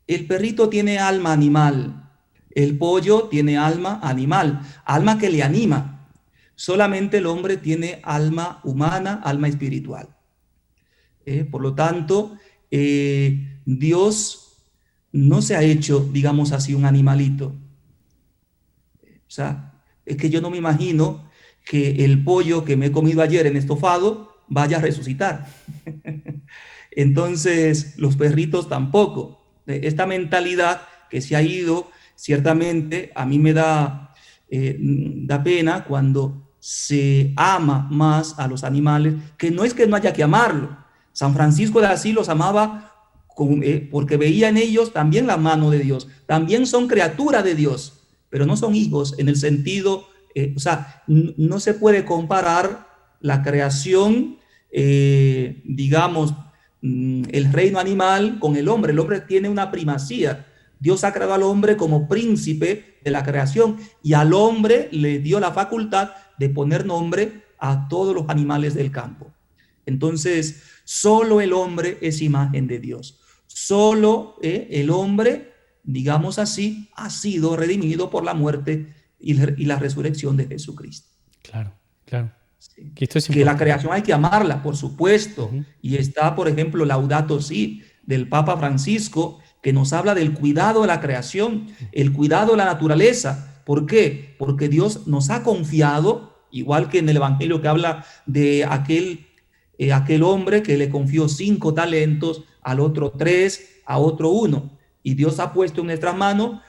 el perrito tiene alma animal, el pollo tiene alma animal, alma que le anima. Solamente el hombre tiene alma humana, alma espiritual. Por lo tanto, Dios no se ha hecho, digamos así, un animalito. O sea, es que yo no me imagino que el pollo que me he comido ayer en estofado vaya a resucitar. Entonces, los perritos tampoco. Esta mentalidad que se ha ido, ciertamente, a mí me da pena cuando se ama más a los animales, que no es que no haya que amarlo. San Francisco de Asís los amaba porque veía en ellos también la mano de Dios. También son criaturas de Dios, pero no son hijos en el sentido, o sea, no se puede comparar la creación, digamos, el reino animal con el hombre. El hombre tiene una primacía. Dios ha creado al hombre como príncipe de la creación y al hombre le dio la facultad de poner nombre a todos los animales del campo. Entonces, solo el hombre es imagen de Dios. Solo el hombre, digamos así, ha sido redimido por la muerte y la resurrección de Jesucristo. Claro, claro. Sí. Que la creación hay que amarla, por supuesto. Y está, por ejemplo, Laudato Si, del Papa Francisco, que nos habla del cuidado de la creación, el cuidado de la naturaleza. ¿Por qué? Porque Dios nos ha confiado, igual que en el Evangelio que habla de aquel hombre que le confió 5 talentos, al otro 3, a otro 1. Y Dios ha puesto en nuestras manos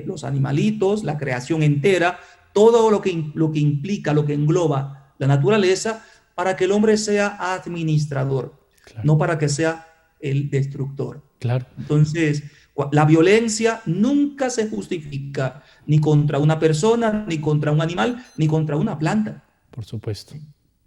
los animalitos, la creación entera, todo lo que implica, lo que engloba la naturaleza, para que el hombre sea administrador, Claro. no para que sea el destructor. Claro. Entonces, la violencia nunca se justifica ni contra una persona, ni contra un animal, ni contra una planta. Por supuesto.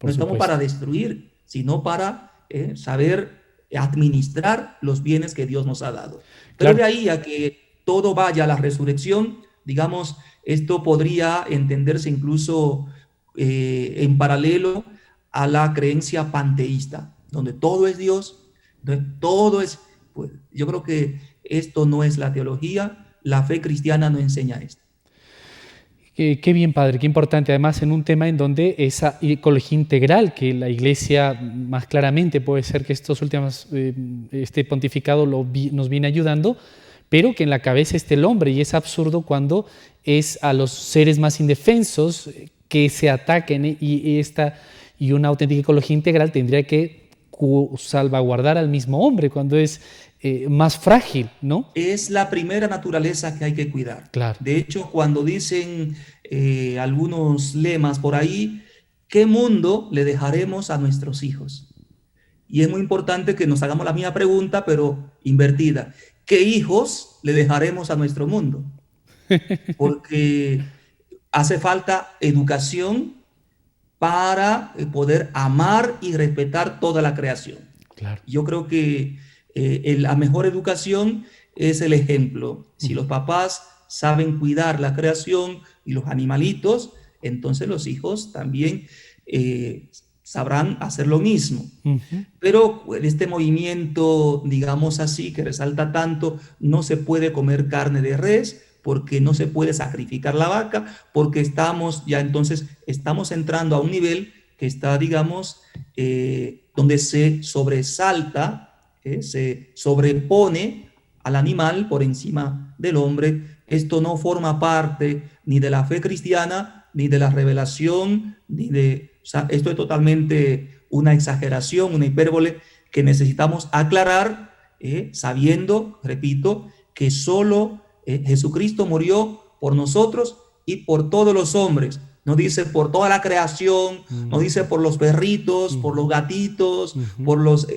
No estamos para destruir, sino para saber administrar los bienes que Dios nos ha dado. Pero Claro. de ahí a que todo vaya a la resurrección, digamos, esto podría entenderse incluso en paralelo a la creencia panteísta, donde todo es Dios, donde todo es, pues, yo creo que esto no es la teología, la fe cristiana no enseña esto. Qué bien, padre, qué importante. Además, en un tema en donde esa ecología integral, que la Iglesia más claramente puede ser que estos últimos, este pontificado nos viene ayudando, pero que en la cabeza esté el hombre, y es absurdo cuando es a los seres más indefensos que se ataquen, y una auténtica ecología integral tendría que salvaguardar al mismo hombre cuando es más frágil, ¿no? Es la primera naturaleza que hay que cuidar. Claro. De hecho, cuando dicen algunos lemas por ahí, ¿qué mundo le dejaremos a nuestros hijos? Y es muy importante que nos hagamos la misma pregunta, pero invertida. ¿Qué hijos le dejaremos a nuestro mundo? Porque hace falta educación para poder amar y respetar toda la creación. Claro. Yo creo que la mejor educación es el ejemplo. Si los papás saben cuidar la creación y los animalitos, entonces los hijos también sabrán hacer lo mismo. Pero este movimiento, digamos así, que resalta tanto, no se puede comer carne de res, porque no se puede sacrificar la vaca, porque estamos entrando a un nivel que está, digamos, donde se sobresalta, se sobrepone al animal por encima del hombre. Esto no forma parte ni de la fe cristiana, ni de la revelación, o sea, esto es totalmente una exageración, una hipérbole que necesitamos aclarar, sabiendo, repito, que solo Jesucristo murió por nosotros y por todos los hombres. No dice por toda la creación, no dice por los perritos, por los gatitos, por los...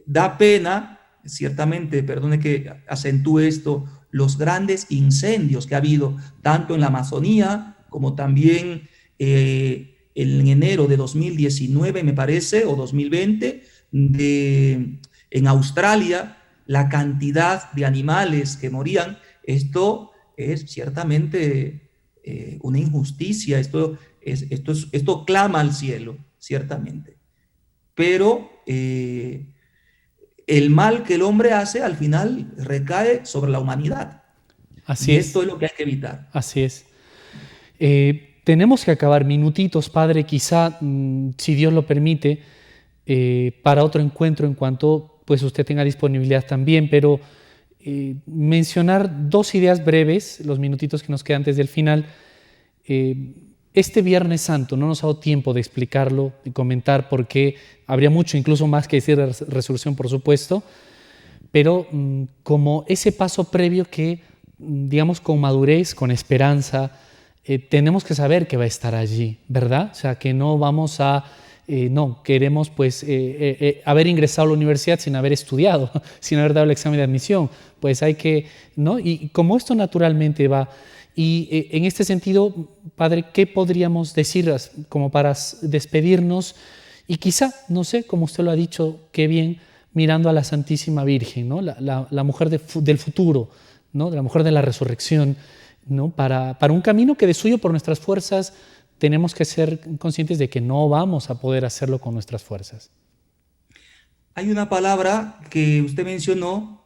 da pena, ciertamente, perdone que acentúe esto, los grandes incendios que ha habido, tanto en la Amazonía como también en enero de 2019, me parece, o 2020, en Australia, la cantidad de animales que morían. Esto es ciertamente una injusticia, esto clama al cielo, ciertamente. Pero el mal que el hombre hace al final recae sobre la humanidad. Así y es. Esto es lo que hay que evitar. Así es. Tenemos que acabar minutitos, padre, quizá, si Dios lo permite, para otro encuentro en cuanto pues usted tenga disponibilidad también, pero mencionar dos ideas breves, los minutitos que nos quedan antes del final. Este Viernes Santo no nos ha dado tiempo de explicarlo, de comentar, porque habría mucho, incluso más que decir de resurrección, por supuesto, pero como ese paso previo que, digamos, con madurez, con esperanza, tenemos que saber que va a estar allí, ¿verdad? O sea, que no vamos a... no, queremos pues haber ingresado a la universidad sin haber estudiado, sin haber dado el examen de admisión. Pues hay que, ¿no? Y como esto naturalmente va... Y en este sentido, padre, ¿qué podríamos decir como para despedirnos? Y quizá, no sé, como usted lo ha dicho, qué bien, mirando a la Santísima Virgen, ¿no? La mujer del futuro, ¿no? La mujer de la resurrección, ¿no? Para un camino que de suyo por nuestras fuerzas tenemos que ser conscientes de que no vamos a poder hacerlo con nuestras fuerzas. Hay una palabra que usted mencionó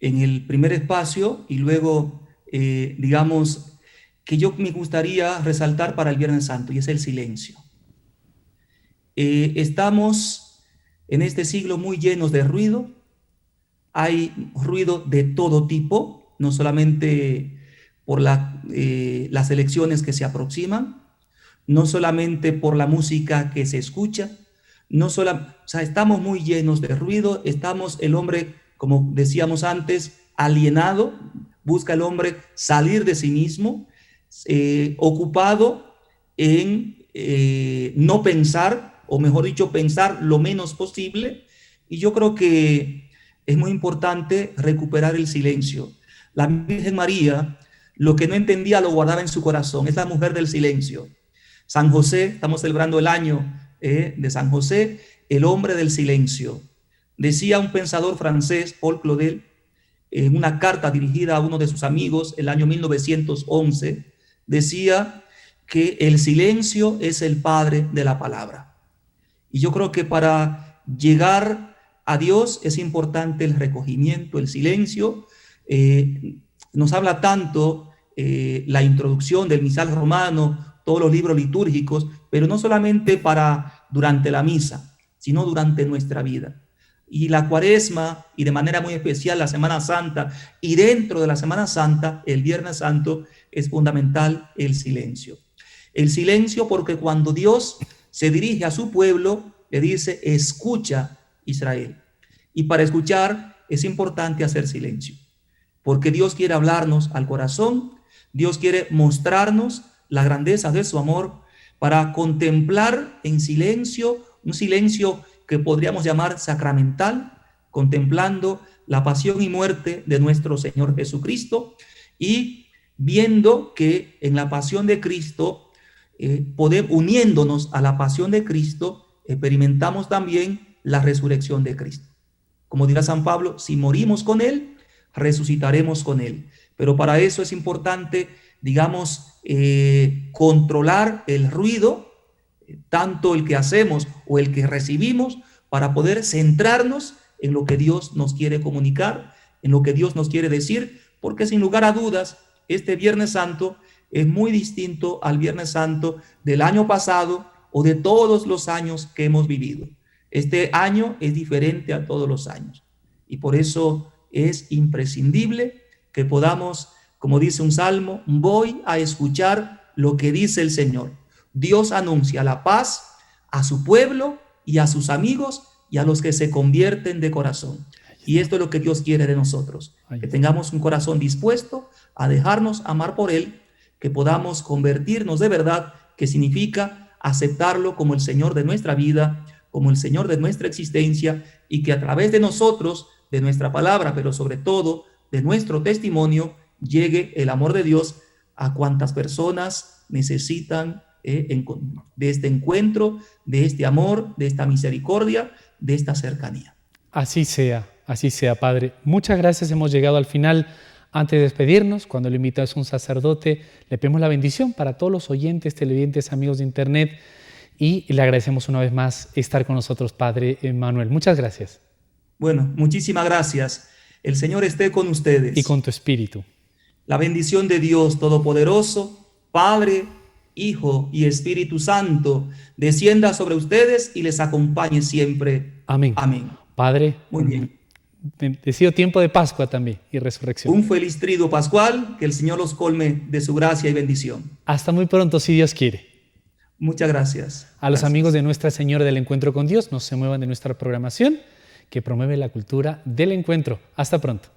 en el primer espacio y luego, digamos, que yo me gustaría resaltar para el Viernes Santo, y es el silencio. Estamos en este siglo muy llenos de ruido. Hay ruido de todo tipo, no solamente por las elecciones que se aproximan, no solamente por la música que se escucha, o sea, estamos muy llenos de ruido, el hombre, como decíamos antes, alienado, busca el hombre salir de sí mismo, ocupado en no pensar, o mejor dicho, pensar lo menos posible. Y yo creo que es muy importante recuperar el silencio. La Virgen María, lo que no entendía lo guardaba en su corazón, es la mujer del silencio. San José, estamos celebrando el año de San José, el hombre del silencio. Decía un pensador francés, Paul Claudel, en una carta dirigida a uno de sus amigos, el año 1911, decía que el silencio es el padre de la palabra. Y yo creo que para llegar a Dios es importante el recogimiento, el silencio. Nos habla tanto la introducción del misal romano, todos los libros litúrgicos, pero no solamente para durante la misa, sino durante nuestra vida. Y la Cuaresma, y de manera muy especial la Semana Santa, y dentro de la Semana Santa, el Viernes Santo, es fundamental el silencio. El silencio porque cuando Dios se dirige a su pueblo, le dice, escucha Israel. Y para escuchar es importante hacer silencio, porque Dios quiere hablarnos al corazón, Dios quiere mostrarnos la grandeza de su amor para contemplar en silencio, un silencio que podríamos llamar sacramental, contemplando la pasión y muerte de nuestro Señor Jesucristo y viendo que en la pasión de Cristo, uniéndonos a la pasión de Cristo, experimentamos también la resurrección de Cristo. Como dirá San Pablo, si morimos con Él, resucitaremos con Él. Pero para eso es importante, digamos, controlar el ruido, tanto el que hacemos o el que recibimos, para poder centrarnos en lo que Dios nos quiere comunicar, en lo que Dios nos quiere decir, porque sin lugar a dudas, este Viernes Santo es muy distinto al Viernes Santo del año pasado o de todos los años que hemos vivido. Este año es diferente a todos los años y por eso es imprescindible que podamos, como dice un salmo, voy a escuchar lo que dice el Señor. Dios anuncia la paz a su pueblo y a sus amigos y a los que se convierten de corazón. Y esto es lo que Dios quiere de nosotros, que tengamos un corazón dispuesto a dejarnos amar por Él, que podamos convertirnos de verdad, que significa aceptarlo como el Señor de nuestra vida, como el Señor de nuestra existencia, y que a través de nosotros, de nuestra palabra, pero sobre todo de nuestro testimonio, llegue el amor de Dios a cuantas personas necesitan de este encuentro, de este amor, de esta misericordia, de esta cercanía. Así sea, Padre. Muchas gracias, hemos llegado al final. Antes de despedirnos, cuando le invitas a un sacerdote, le pedimos la bendición para todos los oyentes, televidentes, amigos de Internet, y le agradecemos una vez más estar con nosotros, Padre Manuel. Muchas gracias. Bueno, muchísimas gracias. El Señor esté con ustedes. Y con tu espíritu. La bendición de Dios Todopoderoso, Padre, Hijo y Espíritu Santo, descienda sobre ustedes y les acompañe siempre. Amén. Amén. Padre, muy bien. Decido tiempo de Pascua también y resurrección. Un feliz triduo pascual, que el Señor los colme de su gracia y bendición. Hasta muy pronto, si Dios quiere. Muchas gracias. A los amigos de Nuestra Señora del Encuentro con Dios, no se muevan de nuestra programación que promueve la cultura del encuentro. Hasta pronto.